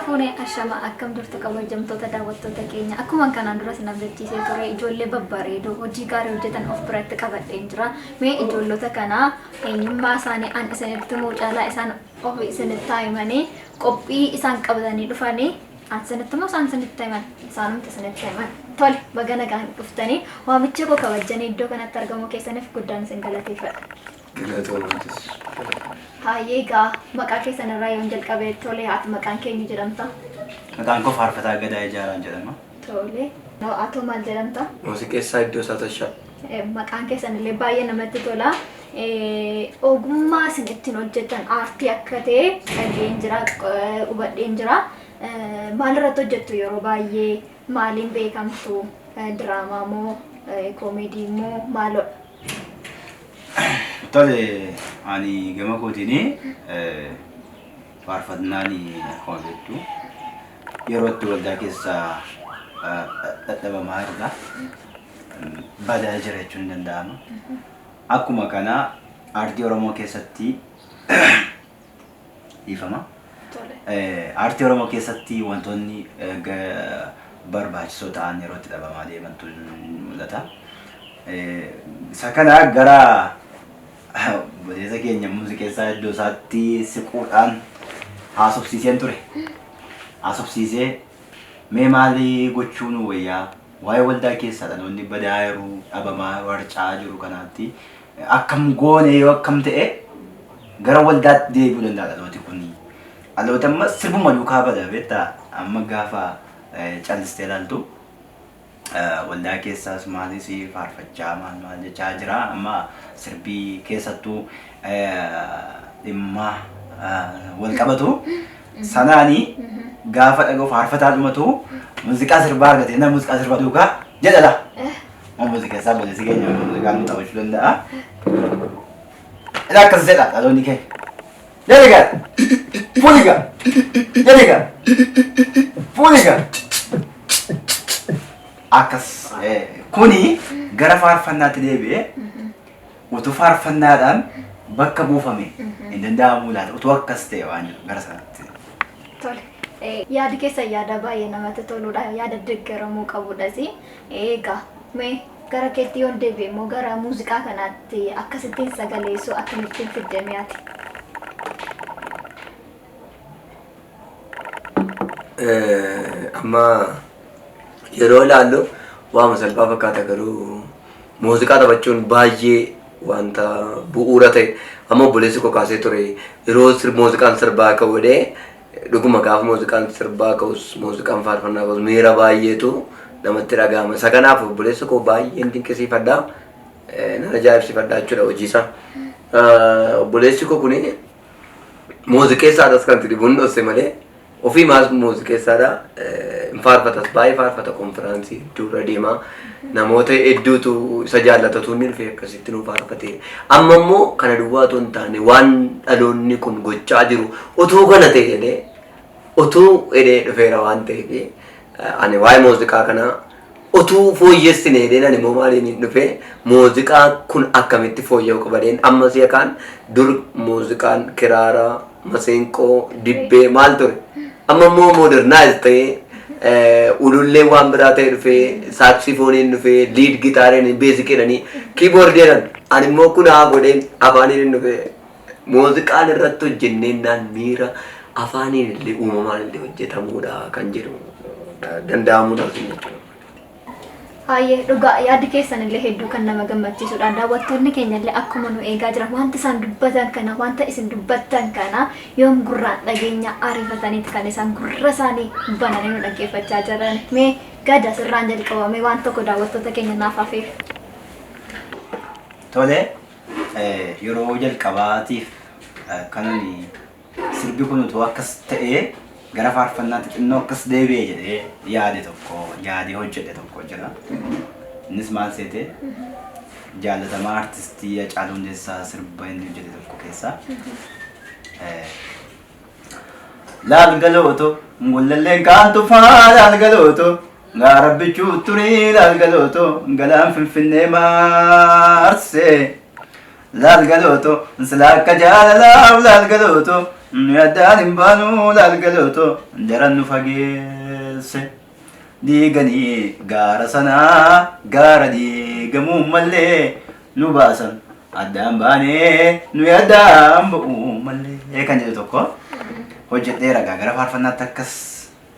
Harka fuune ashama akkam durtu kabajamtoota daawwattoota keenya akkuma kanaan dura sin abdachiisee ture ijoollee babbareedoo hojii gaarii hojjetan of biratti qabadheen jira. Mee ijoollota kanaa eenyummaa isaanii an isinitti himuu caalaa isaan of isinitti himanii qophii isaan qabatanii dhufanii an isinitti himoo isaan isinitti himan isaanumti isinitti himan. Tole baga nagaan dhuftanii waamicha koo kabajanii iddoo kanatti argamuu keessaniif guddaan isin galateeffadha. Hayyega maqaa keessan irraa yoon jalqabee tole haati maqaan keenya jedhamta. Maqaan koo Faarfataa Gadaa Ijaaraan jedhama. Tole. Atoo maal jedhamta? Muuziqeessaa Iddoo Saatashaa. Maqaan keessan illee baay'ee namatti tola. Ogummaa isin ittiin hojjetan aartii akka ta'e dhageen jira, hubadheen jira. Maal irratti hojjettu yeroo baay'ee maaliin beekamtu? Diraamaa moo koomeedii moo maalodha? Tole ani gama kootiin faarfannaan akkuma beektu yeroo itti waldaa keessaa dadhabamaa jirra. Badaa jira jechuun ni danda'ama. Akkuma kana aartii Oromoo keessatti dhiifama. Aartii Oromoo keessatti wantoonni barbaachisoo ta'an yeroo itti dhabamaa deemantu mul'ata. Isa kana gara boleessa keenya muuziqeessaa Iddoo isaatti siquudhaan haasofsiiseen ture. Haasofsiisee mee maalii gochuu nu wayyaa waa'ee waldaa keessaa dhaloonni badaa yeroo dhabamaa warcaa jiru kanaatti akkam goone yoo akkam ta'e gara waldaatti deebi'uu danda'a dhalooti kun. Dhaloota amma sirbuma duukaa bada beektaa amma gaafa callistee ilaaltu waldaa keessaas maalis faarfachaa maal jechaa jira amma sirbii keessattuu dhimma wal qabatu sanaanii gaafa dhagoo faarfataa dhumatu muuziqaa sirbaa argate na muuziqaa sirbaa duukaa jedhala. Muuziqeessaa boleessi keenya muuziqaa nu taphachuu danda'a. Ila akkas jedha dhaloonni keenya. Jedhiga! Fuuliga! Jedhiga! Fuuliga! Akkas kuni gara faarfannaatti deebi'ee utuu faarfannaadhaan bakka buufame hin danda'amu laata utuu akkas ta'e waan jiru gara sanatti. Tole. Yaadi keessan yaada baay'ee namatti toludha. Yaada deeggaramuu qabudhas. Egaa mee gara keetti yoon deebi'e immoo gara muuziqaa kanaatti akkasittiin sagaleessuu akkamittiin fiddamee ati? Amma yeroo ilaallu waama salphaa fakkaata garuu muuziqaa taphachuun baay'ee wanta bu'uura ta'e amma obboleessi koo kaasee ture yeroo muuziqaan sirbaa ka'uudhee dhuguma gaafa muuziqaan sirbaa ka'us muuziqaan faarfannaa ka'us miira baay'eetu namatti dhagahama. Isa kanaaf obboleessi koo baay'een dinqisiifadha nan ajaa'ibsiifadha jechuudha hojiisaa. Obboleessi koo kuni muuziqeessaadhas kan tribuun dhosse malee ofii maas muuziqeessaadha. Faarfatas baay'ee faarfata konfiraansii dura deemaa namoota hedduutu isa jaallatatu inni dhufee akkasitti nu faarfatee amma immoo kana duwwaa otoo hin taane waan dhaloonni kun gochaa jiru otoo kana ta'e jedhee otoo jedhee dhufeera waan ta'eef ani waa'ee muuziqaa kana otoo fooyyessine jedheen ani immoo maaliin dhufee muuziqaa kun akkamitti fooyya'uu qabadeen amma si'a kaan dur muuziqaan kiraaraa maseenqoo dibbee maal ture amma immoo modernaayis ta'ee ulullee waan biraa ta'e dhufee saaksifooniin dhufee liid gitaariin beesikiidhanii kiiboordiidhaan ani immoo kun haa godheen afaaniin dhufee muuziqaan irratti hojjenneennaan miira afaaniin illee uumamaan illee hojjetamuudha kan jedhu danda'amuudhaaf jechuudha. Hayyee dhugaa yaadi keessan illee hedduu kan nama gammachiisudha. Daawwattoonni keenya illee akkuma nu eegaa jira wanta isaan dubbatan kana wanta isin dubbattan kana yoom gurraan dhageenya ariifataniiti kan isaan gurra isaanii bananii nu dhaggeeffachaa jiran. Mee gada sirraan jalqabame waan tokko daawwattoota keenya naaf hafeef. Tole yeroo jalqabaatiif kanani sirbi kun utuu akkas ta'ee gara faarfannaatti xinnoo akkas deebi'ee jedhee yaade hojjete tokko jira. Innis maal seete jaallatamaa artistii Hacaaluu Hundeessaa sirba inni hojjete tokko keessaa laal galooto ngullalleen kaan tufaa laal galooto gaarabbichuu turii laal galooto galaan finfinnee maarsee laal galooto silaa akka jaalalaaf laal galooto nu yaadaan hin baanu laalgalooto jaran nu fageesse diiganii gaara sanaa gaara diigamuu mallee nu baasan addaan baanee nu yaadaan ba'uu mallee kan jedhu tokko hojjedheera gara faarfannaatti akkas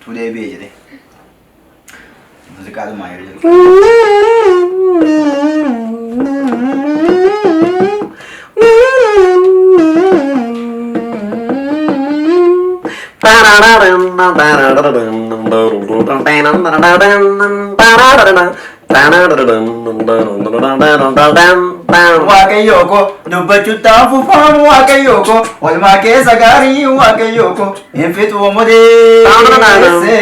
tulee bee jedhe muuziqaalumaa yeroo jedhu waaqayyo ko dubbachuudhaan fufamu waaqayyo ko walmaa keessa gaarii waaqayyo ko hin fixuu modeesse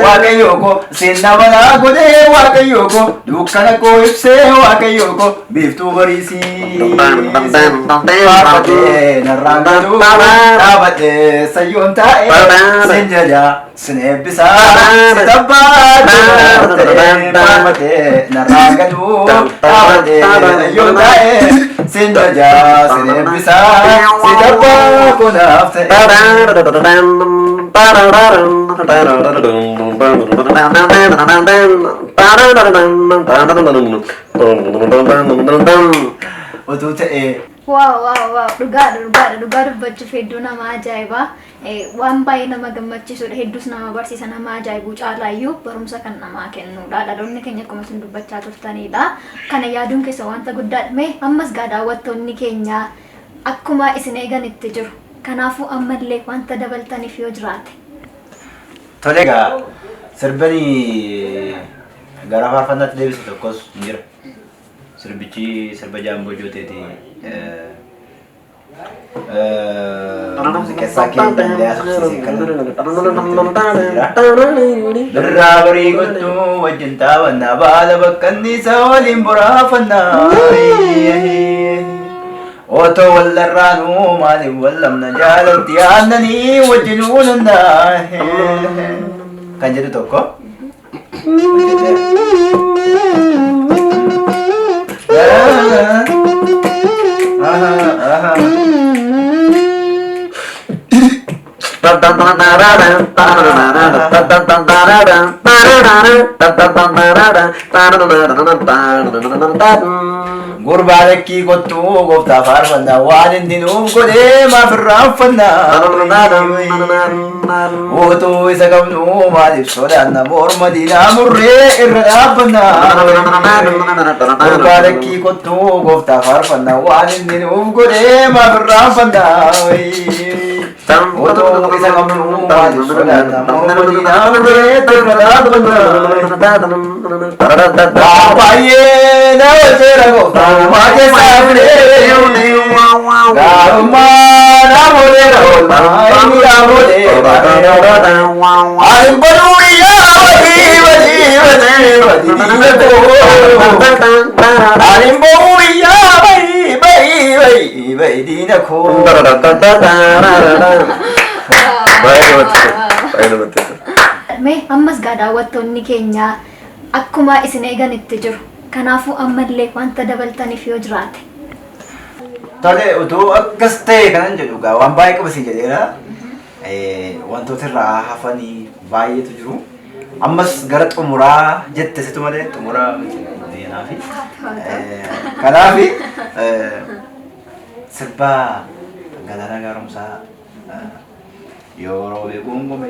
waaqayyo ko seenna manaa godhee waaqayyo ko dukkana koo ibsee waaqayyo ko biiftuu bariisii faarfatee narraan galuu dhaabadhee sayyoon taa'ee sin jedha sin eebbisaa si tabbaatee faarfatee narraan galuu dhaabadhee sayyoon taa'ee sin jaja sin eebbisaa si tabbaa kunaaf utuu ta'ee Wow, dhugaa dubbachuuf hedduu nama ajaa'ibaa. Waan baay'ee nama gammachiisudha. Hedduus nama barsiisa, nama ajaa'ibuu caalaayyuu barumsa kan namaa kennudha. Dhaloonni keenya akkuma isin dubbachaa turtanidha. Kana yaaduun keessa wanta guddaadha. Mee ammas gaa daawwattoonni keenya akkuma isin eeganitti jiru. Kanaafuu ammallee wanta dabaltaniif yoo jiraate. Tole egaa sirbanii gara faarfannaatti deebisu tokkos hin jira. Sirbichi sirba jaamboo jooteeti. Keessaa keenya illee asubsiisee kan birraa barii gottuu wajjin taphannaa baala bakkanniisa waliin boraafannaa otoo wallarraanuu maaliif wallamna jaalatti aannanii wajjinuu danda'a kan jedhu tokko gurbaa lakkii kottuu gooftaa faarfannaa waan inni nuuf godhee maaf irraanfannaa otoo isa qabnu maaliif sodaanna morma diinaa murree irra dhaabbannaa gurbaa lakkii kottuu gooftaa faarfannaa waan inni nuuf godhee maaf irraanfannaa otoo isa qabnu maaliif sodaanna morma diinaa murree irra dhaabbannaa baay'ee nama seera gooftaa maa keessaa fidee gaarummaa naamoleera oolmaa inni naamolee ani baduu biyyaa badii ani baduu biyyaa badii diina koo Mee ammas gaa daawwattoonni keenya akkuma isin eeganitti jiru. Kanaafuu ammallee wanta dabaltaniif yoo jiraate. Tole utuu akkas ta'e kanan jedhu gaa waan baay'ee qabasii jedheera. Wantoota irraa hafanii baay'eetu jiru. Ammas gara xumuraa jette situ malee xumuraa naafi. Kanaafi sirba Galaanaa Gaaromsaa yoo beekuun gume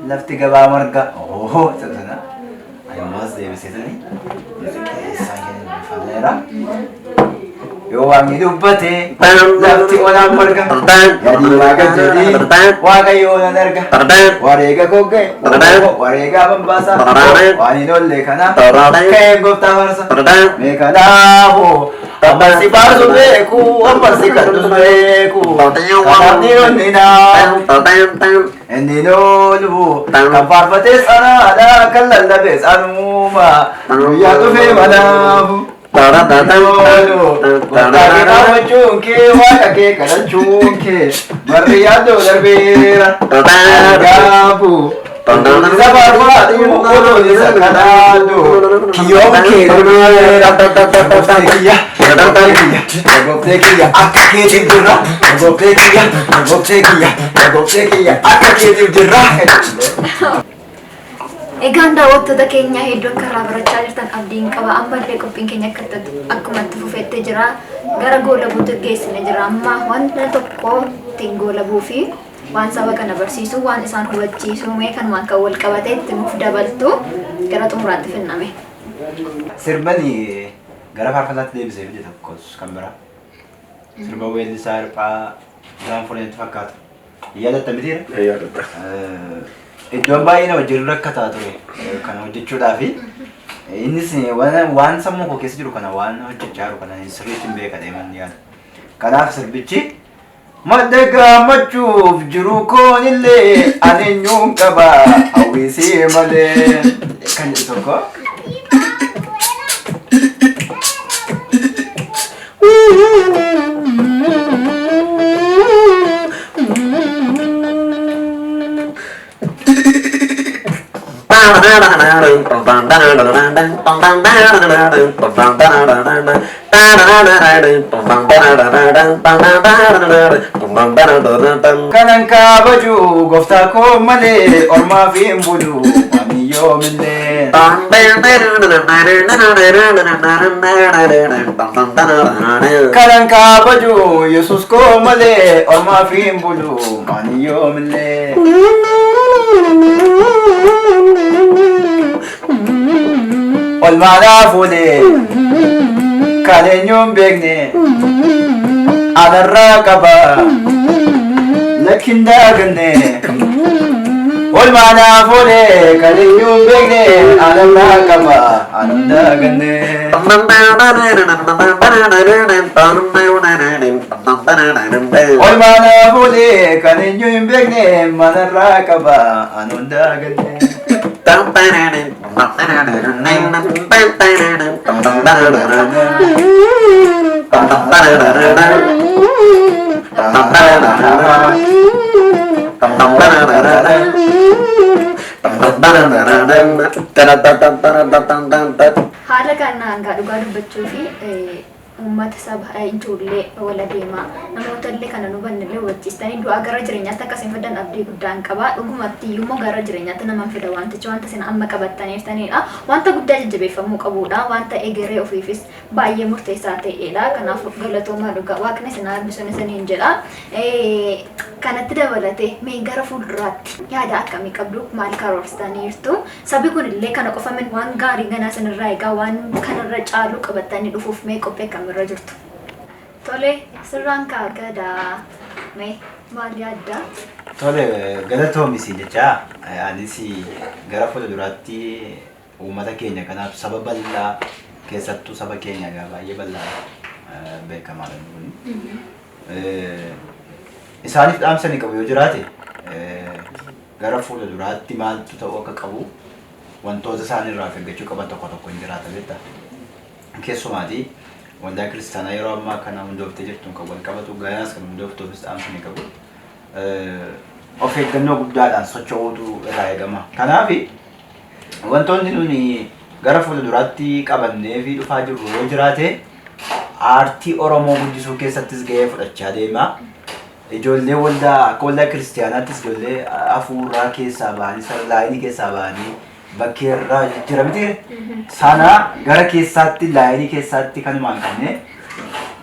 lafti gabaa marga sana ammas deebisitanii isaan kennan falleera yoo waaqni dubbate lafti olaan marga yadii waaqa jedhii waaqayyoo nan arga wareega kogge wareega bambaasaa waan hin olle kana ka'een gooftaa farsa mee kanaafu ammarsi baasu beeku ammarsi kadhus beeku kanaaf dhiironnaa inni noolu kan faarfatee sanaadha kan lallabee sanuma guyyaa dhufee manaafu noolu gooftaa kee dhaabachuun kee waaqa kee kadhachuun kee barri yaaddoo darbeera gaafu Isa barbaadu oduu isa kanaadu kiyyoo kee goftee kiyya akka keetiif jirra goftee kiyya akka keetiif jirra. Egaan daawwattoota keenya hedduu akka irraa barachaa jirtan abdiin qaba. Ammallee qophiin keenya akkuma itti fufeettee jira. Gara goolabuutti geessine jira. Amma wanta tokko ittiin goolabuu fi waan saba kana barsiisu, waan isaan hubachiisu, mee kan waan kan wal qabatee itti nuuf dabaltu gara xumuraatti finname. Sirbani gara faarfataatti deebisee fide tokkos kan biraa. Sirba weellisaa hirphaa isaan fuudhanitti fakkaata. Yaadatta mitiira? Yaadatta. Iddoon baay'ee nama jiru rakkataa ture kana hojjechuudhaaf innis waan sammuu koo keessa jiru kana waan hojjechaa jiru kana sirriitti hin beeka deeman yaada. Kanaaf sirbichi madda gammachuuf jiru koonillee ani eenyuun qaba hawwisii malee kan jedhu tokko. Kanan kabaju gooftaa koo malee ormaa fi hin bulu ani yoomillee. Kanan kabaju Yesuus koo malee ormaa fi hin bulu ani yoomillee. Olmaadhaa fuudhee kan eenyuun beekne anarraa qaba lakkin daaganne. Olmaadhaa fuudhee kan eenyuun beekne anarraa qaba anan daaganne. Olmaadhaa fuudhee kan eenyuun beekne manarraa qaba anan daaganne. Haala kanaan dhugaa dubbachuu fi uummata saba ijoollee wal adeemaa namoota illee kana nu hubannillee hubachiistanii du'aa gara jireenyaatti akkasiin fidan abdii guddaan qaba. Dhugumatti immoo gara jireenyaatti naman fida wantichi wanta isin amma qabattaniirtanidha. Wanta guddaa jajjabeeffamuu qabudha. Wanta egeree ofiifis baay'ee murteessaa ta'edha. Kanaaf galatoomaa dhugaa waaqni isin eebbisu isiniin jedha. Kanatti dabalatee mee gara fuulduraatti yaada akkamii qabdu maal karoorsitaniirtu? Sabi kun illee kana qofamin waan gaarii ganaa isinirraa egaa waan kanarra caalu qabattanii dhufuuf mee qophii akkamirra jirtu? Tole sirraan kaagadaa mee maal yaadda? Tole galatoomis jecha anis gara fuulduraatti uummata keenya kanaaf saba bal'aa keessattuu saba keenya baay'ee bal'aa beekamaadha kun. Isaaniif dhaamsanii qabu yoo jiraate gara fuulduraatti maaltu ta'uu akka qabu wantoota isaanirraa eeggachuu qaban tokko tokko hin jiraata beektaa. Keessumaatii waldaa kiristaanaa yeroo ammaa kana hundooftee jirtuun kan wal qabatu ganaas kan hundooftuufis dhaamsanii qabu. Of eeggannoo guddaadhaan socho'uutu irraa eegama. Kanaaf wantoonni nuni gara fuulduraatti qabannee fi dhufaa jirru yoo jiraate aartii Oromoo guddisuu keessattis gahee fudhachaa deema. Ijoollee akka waldaa kiristaanaattis ijoollee hafuuraa keessaa bahanii laayinii keessaa bahanii bakkee irraa jijjiiramte sana gara keessaatti laayinii keessaatti kanumaan qabne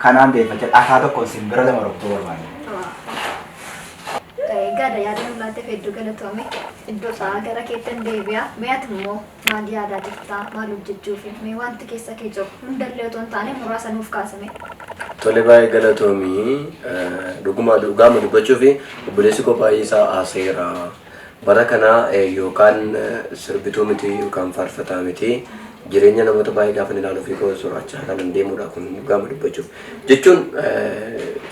kanaan deeffachaa dhakaa tokkoon simbira lama rukuttuu barbaanne. Gada yaada nulaatteef hedduu galatoome iddoo isaa gara keettan deebi'a. Mee'at immoo maal yaadaa jirtaa maal hojjechuufi mee wanti keessa kee jiru hundallee otoo hin taane muraasa nuuf kaasame. Tole baay'ee galatoomii dhugaama dubbachuu fi obboleessi koo baay'ee isaa haaseera. Bara kana yookaan sirbituu miti yookaan faarfataa miti jireenya namoota baay'ee gaafa ilaaluu fi koo soorachaa kan deemudha kun dhugaama dubbachuuf. Jechuun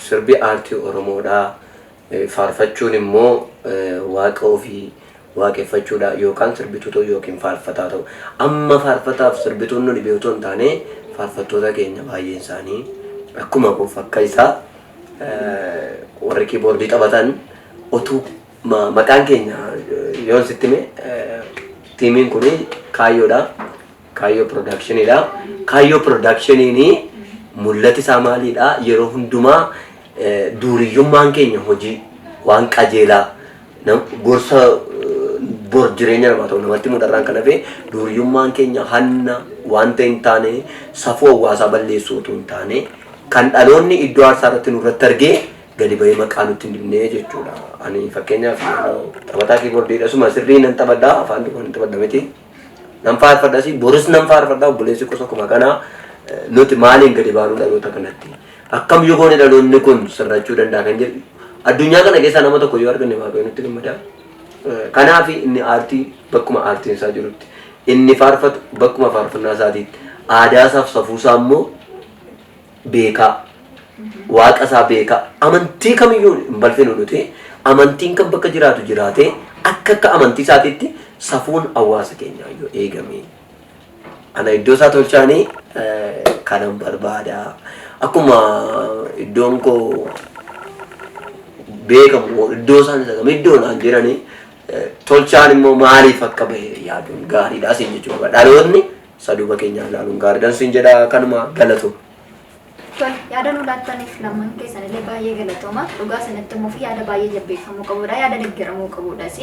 sirbi aartii Oromoodhaa. Faarfachuun immoo waaqa ofii waaqeffachuudha yookaan sirbituu ta'u yookiin faarfataa ta'u. Amma faarfataaf sirbituun nuni beektoon taane faarfattoota keenya baay'een isaanii akkuma koof akka isaa warri kiiboordii taphatan otuu maqaan keenya yoon sitti hime tiimiin kun kaayyoodha. Kaayyoo production-idha. Kaayyoo production-iin mul'ati isaa maalidha? Yeroo hundumaa duuriyyummaan keenya hojii waan qajeelaa gorsa bor jireenya namaa ta'u namatti mudarraan kan hafe duuriyyummaan keenya hanna wanta hin taane safuu hawaasaa balleessuu utuu hin taane kan dhaloonni iddoo aarsaa irratti nurratti argee gadi bahee maqaa nutti hin dibnee jechuudha. Ani fakkeenyaaf taphataa kiiboordiidha suma sirrii nan taphadhaa afaan dubbaan hin taphadha miti. Nan faarfadhaa si boris nan faarfadhaa obboleessi gosa kuma kanaa nuti maaliin gadi baanuu dhaloota kanatti. Akkam yoo goone dhaloonni kun sirrachuu danda'a kan jedhu addunyaa kana keessaa nama tokko yoo arganne waaqayyo nutti gammadaa. Kanaaf inni aartii bakkuma aartiin isaa jirutti inni faarfatu bakkuma faarfannaa isaatiitti aadaa isaaf safuu isaa immoo beekaa waaqa isaa beekaa amantii kamiyyuu hin balfinu nuti amantiin kan bakka jiraatu jiraate akka amantii isaatiitti safuun hawaasa keenyaa yoo eegame ana iddoo isaa tolchaanii kanan barbaada akkuma iddoon koo beekamu iddoo isaan isa kame iddoo naan jiranii tolchaan immoo maaliif akka bahe yaaduun gaariidha siin jechuudha. Dhaloonni saduuba keenyaa ilaaluun gaariidhaan siin jedha kanuma galatu. Yaada nu laattaniif lamaan keessanillee baay'ee galatooma. Dhugaa sanatti immoo yaada baay'ee jabbeeffamuu qabudha. Yaada deeggaramuu qabudhas.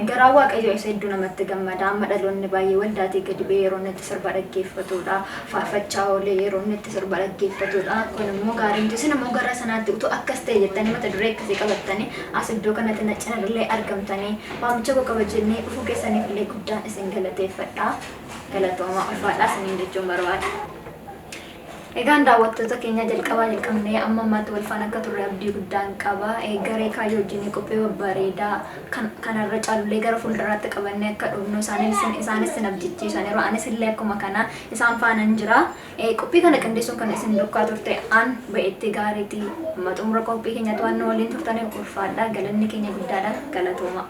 Garaa waaqayyoo isa hedduu namatti gammada. Amma dhaloonni baay'ee waldaatii gadi ba'ee yeroo inni itti sirba dhaggeeffatudha. Faarfachaa oolee yeroo inni itti sirba dhaggeeffatudha. Kun immoo gaariin isin immoo gara sanaatti utuu akkas ta'e jettanii mata duree akkasii qabattanii as iddoo kanatti cinallee argamtanii waamicha koo kabajannee dhufuu keessaniif illee guddaan isin galateeffadha. Galatooma ulfaadhaa isiniin jechuun barbaada. Egaan daawwattoota keenya jalqabnee amma ammaatti wal faana akka turre abdii guddaan qaba. Garee kaayyoo wajjin qophii babbareedaa kanarra caalullee gara fuulduraatti qabannee akka dhufnu isaanis sin abjichiisan yeroo anis illee akkuma kana isaan faana hin jira. Qophii kana qindeessuun kan isin dukkaa turte an ba'etti gaariitii amma xumura qophii keenyatti waan waliin turtaniif ulfaadhaa galanni keenya guddaadha galatooma.